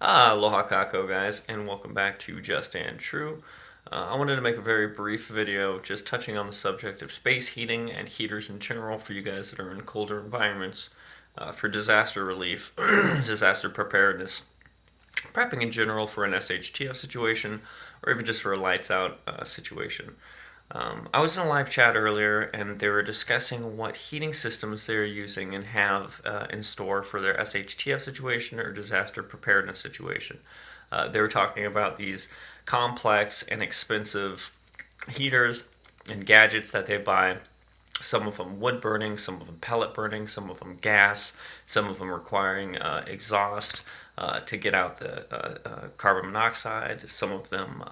Aloha kako guys, and welcome back to Just and True. I wanted to make a very brief video just touching on the subject of space heating and heaters in general for you guys that are in colder environments, for disaster relief, disaster preparedness, prepping in general for an SHTF situation, or even just for a lights out situation. I was in a live chat earlier and they were discussing what heating systems they're using and have in store for their SHTF situation or disaster preparedness situation. They were talking about these complex and expensive heaters and gadgets that they buy. Some of them wood burning, some of them pellet burning, some of them gas, some of them requiring exhaust to get out the carbon monoxide, some of them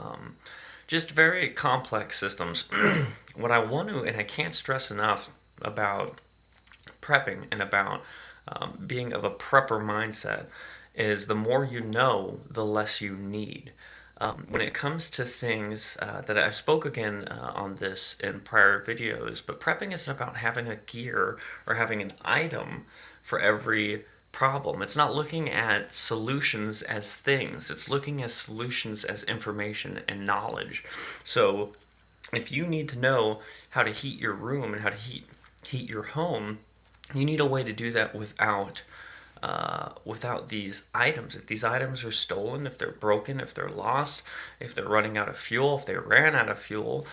just very complex systems. What I want to, and I can't stress enough about prepping and about being of a prepper mindset, is the more you know, the less you need. When it comes to things that I spoke again on this in prior videos, but prepping isn't about having a gear or having an item for every problem. It's not looking at solutions as things. It's looking at solutions as information and knowledge. So if you need to know how to heat your room and how to heat your home, you need a way to do that without these items. If these items are stolen, if they're broken, if they're lost, if they're running out of fuel, if they ran out of fuel,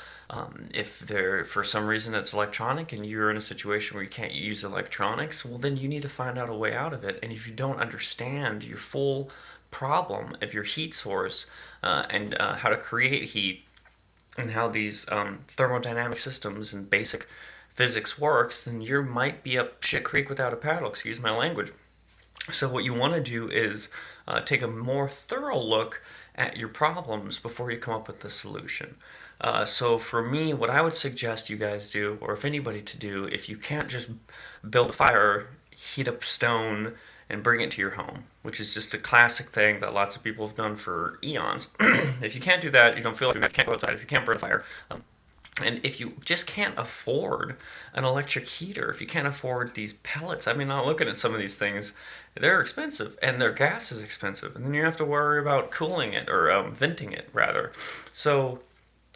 if they're for some reason it's electronic and you're in a situation where you can't use electronics, well then you need to find out a way out of it. And if you don't understand your full problem of your heat source and how to create heat and how these thermodynamic systems and basic physics works, then you might be up shit creek without a paddle, excuse my language. So what you want to do is take a more thorough look at your problems before you come up with a solution. So for me, what I would suggest you guys do, or if anybody to do, if you can't just build a fire, heat up stone, and bring it to your home, which is just a classic thing that lots of people have done for eons. If you can't do that, you don't feel like you can't go outside, if you can't burn a fire, and if you just can't afford an electric heater, if you can't afford these pellets, I mean, I'm looking at some of these things, they're expensive, and their gas is expensive, and then you have to worry about cooling it, or venting it, rather. So,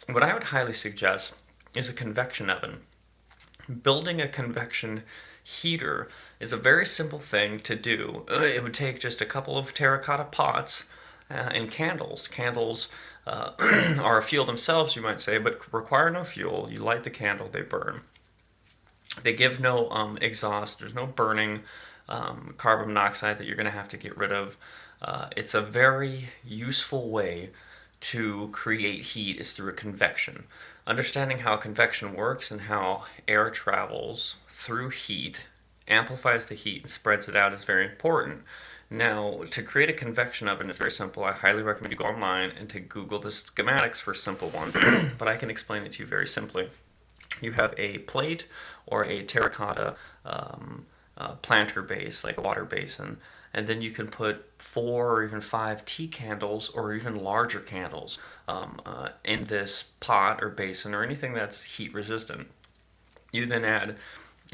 what I would highly suggest is a convection oven. Building a convection heater is a very simple thing to do. It would take just a couple of terracotta pots and candles. Candles are a fuel themselves, you might say, but require no fuel. You light the candle, they burn. They give no exhaust. There's no burning carbon monoxide that you're going to have to get rid of. It's a very useful way to create heat is through a convection. Understanding how convection works and how air travels through heat, amplifies the heat, and spreads it out is very important. Now, to create a convection oven is very simple. I highly recommend you go online and to Google the schematics for a simple one, but I can explain it to you very simply. You have a plate or a terracotta planter base, like a water basin, and then you can put 4 or even 5 tea candles or even larger candles in this pot or basin or anything that's heat resistant. You then add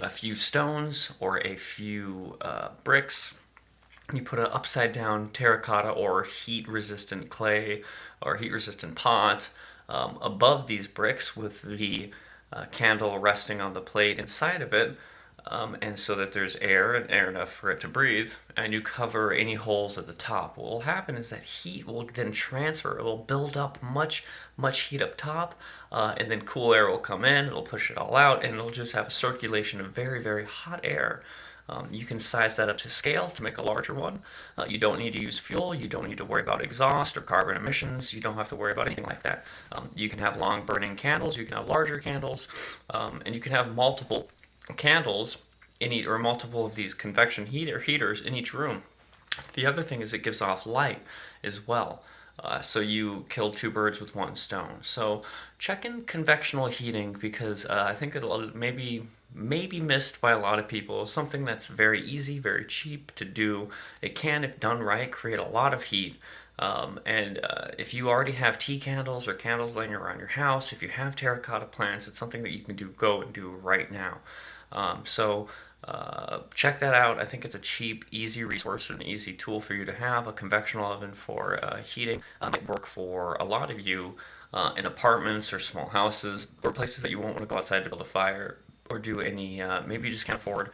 a few stones or a few bricks. You put an upside down terracotta or heat resistant clay or heat resistant pot above these bricks with the candle resting on the plate inside of it, and so that there's air and air enough for it to breathe, and you cover any holes at the top. What will happen is that heat will then transfer. It will build up much heat up top, and then cool air will come in, it'll push it all out, and it'll just have a circulation of very hot air. You can size that up to scale to make a larger one. You don't need to use fuel. You don't need to worry about exhaust or carbon emissions. You don't have to worry about anything like that. You can have long burning candles. You can have larger candles. And you can have multiple candles in each, or multiple of these convection heaters in each room. The other thing is it gives off light as well. So you kill 2 birds with 1 stone. So check in convectional heating because I think it'll maybe missed by a lot of people. Something that's very easy, very cheap to do. It can, if done right, create a lot of heat. And if you already have tea candles or candles laying around your house, if you have terracotta plants, it's something that you can go and do right now. So check that out. I think it's a cheap, easy resource and an easy tool for you to have. A convectional oven for heating might work for a lot of you in apartments or small houses or places that you won't want to go outside to build a fire or do any, maybe you just can't afford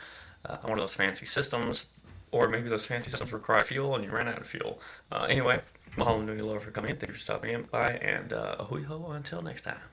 one of those fancy systems, or maybe those fancy systems require fuel and you ran out of fuel. Anyway, mahalo nui loa for coming in. Thank you for stopping in by, and a hui ho until next time.